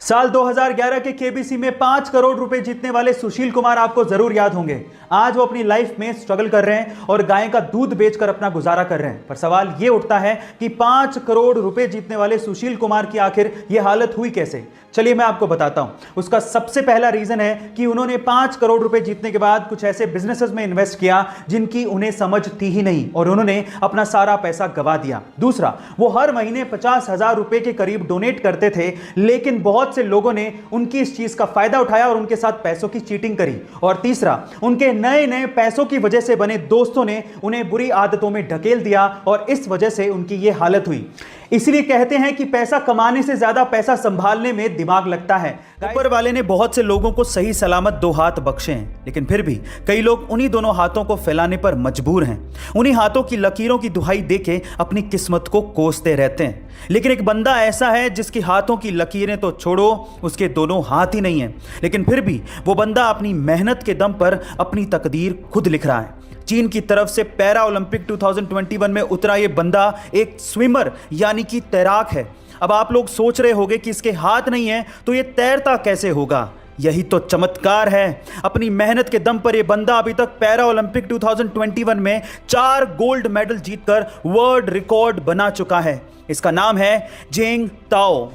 साल 2011 के केबीसी में 5 करोड़ रुपए जीतने वाले सुशील कुमार आपको जरूर याद होंगे। आज वो अपनी लाइफ में स्ट्रगल कर रहे हैं और गाय का दूध बेचकर अपना गुजारा कर रहे हैं। पर सवाल ये उठता है कि 5 करोड़ रुपए जीतने वाले सुशील कुमार की आखिर ये हालत हुई कैसे। चलिए मैं आपको बताता हूं। उसका सबसे पहला रीजन है कि उन्होंने 5 करोड़ रुपए जीतने के बाद कुछ ऐसे बिजनेसेस में इन्वेस्ट किया जिनकी उन्हें समझ थी ही नहीं और उन्होंने अपना सारा पैसा गवा दिया। दूसरा, वो हर महीने 50,000 रुपए के करीब डोनेट करते थे, लेकिन बहुत से लोगों ने उनकी इस चीज का फायदा उठाया और उनके साथ पैसों की चीटिंग करी। और तीसरा, उनके नए नए पैसों की वजह से बने दोस्तों ने उन्हें बुरी आदतों में ढकेल दिया और इस वजह से उनकी यह हालत हुई। इसलिए कहते हैं कि पैसा कमाने से ज्यादा पैसा संभालने में दिमाग लगता है। ऊपर वाले ने बहुत से लोगों को सही सलामत 2 हाथ बख्शे हैं, लेकिन फिर भी कई लोग उन्हीं दोनों हाथों को फैलाने पर मजबूर हैं। उन्हीं हाथों की लकीरों की दुहाई देके अपनी किस्मत को कोसते रहते हैं। लेकिन एक बंदा ऐसा है जिसकी हाथों की लकीरें तो छोड़ो, उसके दोनों हाथ ही नहीं है, लेकिन फिर भी वो बंदा अपनी मेहनत के दम पर अपनी तकदीर खुद लिख रहा है। चीन की तरफ से पैरा ओलंपिक 2021 में उतरा ये बंदा एक स्विमर यानी कि तैराक है। अब आप लोग सोच रहे होंगे कि इसके हाथ नहीं है तो ये तैरता कैसे होगा। यही तो चमत्कार है। अपनी मेहनत के दम पर यह बंदा अभी तक पैरा ओलंपिक 2021 में 4 गोल्ड मेडल जीतकर वर्ल्ड रिकॉर्ड बना चुका है। इसका नाम है जेंग ताओ।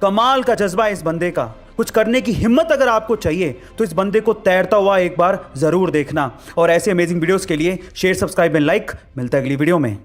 कमाल का जज्बा है इस बंदे का। कुछ करने की हिम्मत अगर आपको चाहिए तो इस बंदे को तैरता हुआ एक बार जरूर देखना। और ऐसे अमेजिंग वीडियोस के लिए शेयर, सब्सक्राइब एंड लाइक। मिलता है अगली वीडियो में।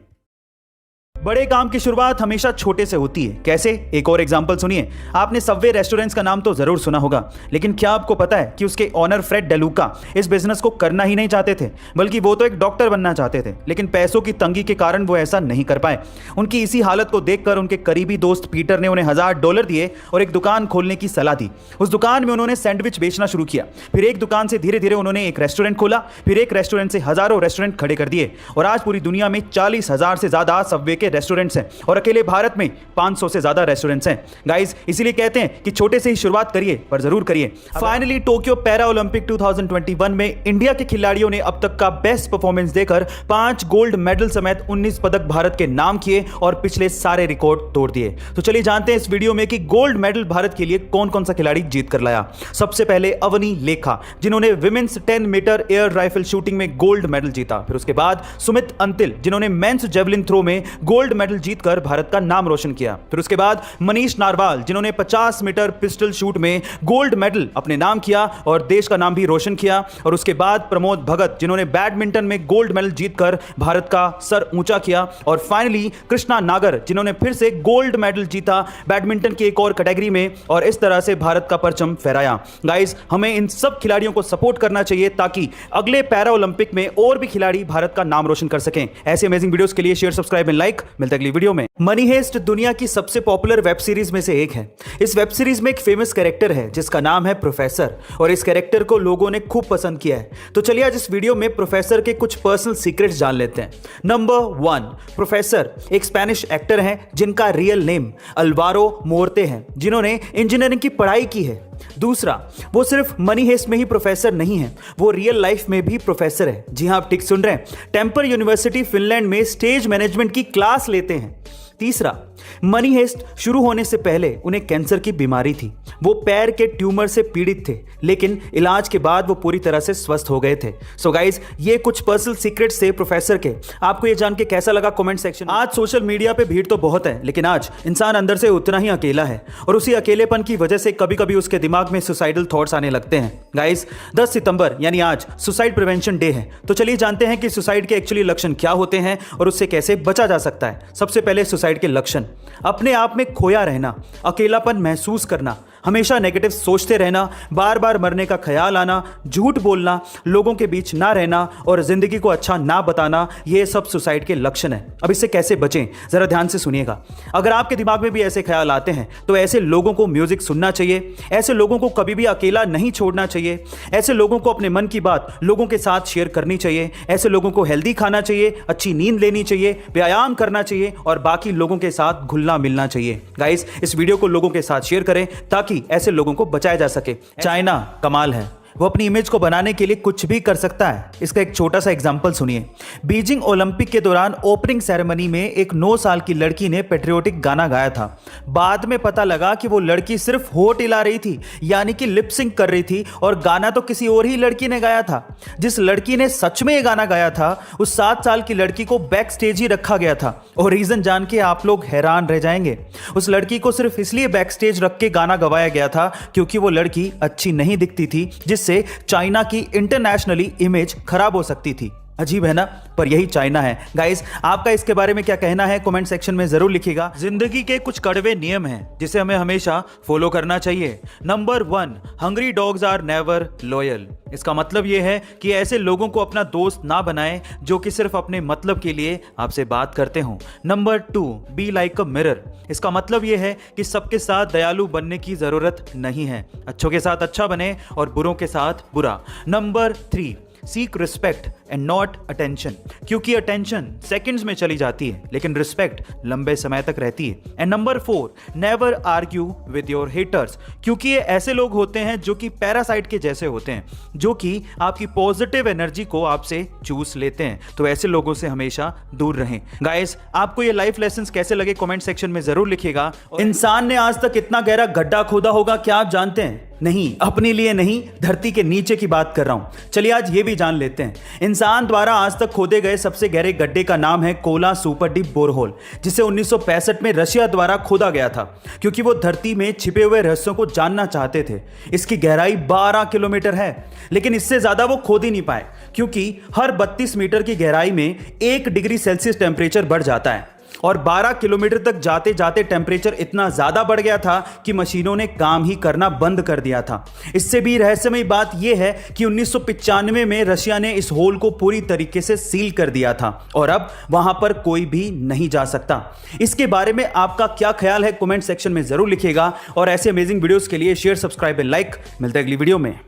बड़े काम की शुरुआत हमेशा छोटे से होती है। कैसे? एक और एग्जांपल सुनिए। आपने सबवे रेस्टोरेंट्स का नाम तो जरूर सुना होगा, लेकिन क्या आपको पता है कि उसके ओनर फ्रेड डेलुका इस बिजनेस को करना ही नहीं चाहते थे, बल्कि वो तो एक डॉक्टर बनना चाहते थे, लेकिन पैसों की तंगी के कारण वो ऐसा नहीं कर पाए। उनकी इसी हालत को देखकर उनके करीबी दोस्त पीटर ने उन्हें $1000 दिए और एक दुकान खोलने की सलाह दी। उस दुकान में उन्होंने सैंडविच बेचना शुरू किया। फिर एक दुकान से धीरे धीरे उन्होंने एक रेस्टोरेंट खोला। फिर एक रेस्टोरेंट से हजारों रेस्टोरेंट खड़े कर दिए और आज पूरी दुनिया में 40,000 से ज्यादा सबवे के रेस्टोरेंट्स हैं और अकेले भारत में 500 से ज्यादा रेस्टोरेंट्स हैं। गाइस, इसीलिए कहते हैं कि छोटे से ही शुरुआत करिए, पर जरूर करिए। फाइनली टोक्यो पैरा ओलंपिक 2021 में इंडिया के खिलाड़ियों ने अब तक का बेस्ट परफॉर्मेंस देकर 5 गोल्ड मेडल समेत 19 पदक भारत के नाम किए और पिछले सारे रिकॉर्ड तोड़ दिए। तो चलिए जानते हैं इस वीडियो में कि गोल्ड मेडल भारत के लिए कौन कौन सा खिलाड़ी जीत कर लाया। सबसे पहले अवनी लेखा, जिन्होंने women's 10 metre air rifle shooting में गोल्ड मेडल जीता। फिर उसके बाद सुमित अंतिल, जिन्होंने मेंस जेवलिन थ्रो में गोल्ड मेडल जीतकर भारत का नाम रोशन किया। फिर उसके बाद मनीष नारवाल, जिन्होंने 50 मीटर पिस्टल शूट में गोल्ड मेडल अपने नाम किया और देश का नाम भी रोशन किया। और उसके बाद प्रमोद भगत, जिन्होंने बैडमिंटन में गोल्ड मेडल जीतकर भारत का सर ऊंचा किया। और फाइनली कृष्णा नागर, जिन्होंने फिर से गोल्ड मेडल जीता बैडमिंटन की एक और कैटेगरी में और इस तरह से भारत का परचम फहराया। गाइस, हमें इन सब खिलाड़ियों को सपोर्ट करना चाहिए ताकि अगले पैरा ओलंपिक में और भी खिलाड़ी भारत का नाम रोशन कर सकें। ऐसे अमेजिंग वीडियोस के लिए शेयर, सब्सक्राइब एंड लाइक। मिलते हैं अगली वीडियो में। मनी हेस्ट दुनिया की सबसे पॉपुलर वेब सीरीज में से एक है। इस वेब सीरीज में एक फेमस कैरेक्टर है जिसका नाम है प्रोफेसर और इस कैरेक्टर को लोगों ने खूब पसंद किया है। तो चलिए आज इस वीडियो में प्रोफेसर के कुछ पर्सनल सीक्रेट्स जान लेते हैं। नंबर 1, प्रोफेसर एक स्पेनिश एक्टर हैं जिनका रियल नेम अल्वारो मोर्ते है, जिन्होंने इंजीनियरिंग की पढ़ाई की है। दूसरा, वो सिर्फ मनी हेस्ट में ही प्रोफेसर नहीं है, वो रियल लाइफ में भी प्रोफेसर है। जी हां, आप ठीक सुन रहे हैं। टेम्पर यूनिवर्सिटी फिनलैंड में स्टेज मैनेजमेंट की क्लास लेते हैं। तीसरा, मनी हेस्ट शुरू होने से पहले उन्हें कैंसर की बीमारी थी। वो पैर के ट्यूमर से पीड़ित थे, लेकिन इलाज के बाद वो पूरी तरह से स्वस्थ हो गए थे। सो गाइस, ये कुछ पर्सनल सीक्रेट्स थे प्रोफेसर के। आपको ये जान के कैसा लगा कमेंट सेक्शन। आज सोशल मीडिया पे भीड़ तो बहुत है, लेकिन आज इंसान अंदर से उतना ही अकेला है और उसी अकेलेपन की वजह से कभी कभी उसके दिमाग में सुसाइडल थॉट्स आने लगते हैं। गाइस, 10 सितंबर यानी आज सुसाइड प्रिवेंशन डे है। तो चलिए जानते हैं कि सुसाइड के एक्चुअली लक्षण क्या होते हैं और उससे कैसे बचा जा सकता है। सबसे पहले सुसाइड के लक्षण: अपने आप में खोया रहना, अकेलापन महसूस करना, हमेशा नेगेटिव सोचते रहना, बार बार मरने का ख्याल आना, झूठ बोलना, लोगों के बीच ना रहना और जिंदगी को अच्छा ना बताना, ये सब सुसाइड के लक्षण है। अब इससे कैसे बचें, जरा ध्यान से सुनिएगा। अगर आपके दिमाग में भी ऐसे ख्याल आते हैं तो ऐसे लोगों को म्यूजिक सुनना चाहिए। ऐसे लोगों को कभी भी अकेला नहीं छोड़ना चाहिए। ऐसे लोगों को अपने मन की बात लोगों के साथ शेयर करनी चाहिए। ऐसे लोगों को हेल्दी खाना चाहिए, अच्छी नींद लेनी चाहिए, व्यायाम करना चाहिए और बाकी लोगों के साथ घुलना मिलना चाहिए। गाइस, इस वीडियो को लोगों के साथ शेयर करें ताकि ऐसे लोगों को बचाया जा सके। चाइना कमाल है। वो अपनी इमेज को बनाने के लिए कुछ भी कर सकता है। इसका एक छोटा सा एग्जांपल सुनिए। बीजिंग ओलंपिक के दौरान ओपनिंग सेरेमनी में एक 9 साल की लड़की ने पेट्रियोटिक गाना गाया था। बाद में पता लगा कि वो लड़की सिर्फ होठ हिला रही थी, यानी कि लिप सिंक कर रही थी, और गाना तो किसी और ही लड़की ने गाया था। जिस लड़की ने सच में ये गाना गाया था, उस 7 साल की लड़की को बैक स्टेज ही रखा गया था। और रीजन जान के आप लोग हैरान रह जाएंगे। उस लड़की को सिर्फ इसलिए बैक स्टेज रख के गाना गवाया गया था क्योंकि वो लड़की अच्छी नहीं दिखती थी, जिससे चाइना की इंटरनेशनली इमेज खराब हो सकती थी। अजीब है ना, पर यही चाइना है। गाइस, आपका इसके बारे में क्या कहना है कमेंट सेक्शन में जरूर लिखिएगा। जिंदगी के कुछ कड़वे नियम हैं जिसे हमें हमेशा फॉलो करना चाहिए। Number 1, hungry dogs are never loyal. इसका मतलब यह है कि ऐसे लोगों को अपना दोस्त ना बनाएं जो कि सिर्फ अपने मतलब के लिए आपसे बात करते हों। Number 2, be like a mirror. इसका मतलब यह है कि सबके साथ दयालु बनने की जरूरत नहीं है। अच्छों के साथ अच्छा बने और बुरों के साथ बुरा। Number 3, seek respect and not attention, क्योंकि अटेंशन सेकंड्स में चली जाती है लेकिन रिस्पेक्ट लंबे समय तक रहती है। And number 4, never argue with your haters, क्योंकि ये ऐसे लोग होते हैं जो कि पैरासाइट के जैसे होते हैं, जो कि आपकी पॉजिटिव एनर्जी को आपसे चूस लेते हैं। तो ऐसे लोगों से हमेशा दूर रहें। गाइस, आपको ये लाइफ लेसन्स कैसे लगे कमेंट सेक्शन में जरूर लिखिएगा। इंसान ने आज तक इतना गहरा गड्ढा खोदा होगा क्या आप जानते हैं? नहीं, अपने लिए नहीं, धरती के नीचे की बात कर रहा हूं। चलिए आज ये भी जान लेते हैं। इंसान द्वारा आज तक खोदे गए सबसे गहरे गड्ढे का नाम है कोला सुपर डीप बोरहोल, जिसे 1965 में रशिया द्वारा खोदा गया था क्योंकि वो धरती में छिपे हुए रहस्यों को जानना चाहते थे। इसकी गहराई 12 किलोमीटर है, लेकिन इससे ज्यादा वो खोद ही नहीं पाए क्योंकि हर 32 मीटर की गहराई में 1 डिग्री सेल्सियस टेम्परेचर बढ़ जाता है और 12 किलोमीटर तक जाते जाते टेम्परेचर इतना ज्यादा बढ़ गया था कि मशीनों ने काम ही करना बंद कर दिया था। इससे भी रहस्यमयी बात यह है कि 1995 में रशिया ने इस होल को पूरी तरीके से सील कर दिया था और अब वहां पर कोई भी नहीं जा सकता। इसके बारे में आपका क्या ख्याल है कमेंट सेक्शन में जरूर लिखिएगा और ऐसे अमेजिंग वीडियोस के लिए शेयर, सब्सक्राइब एंड लाइक। मिलते हैं अगली वीडियो में।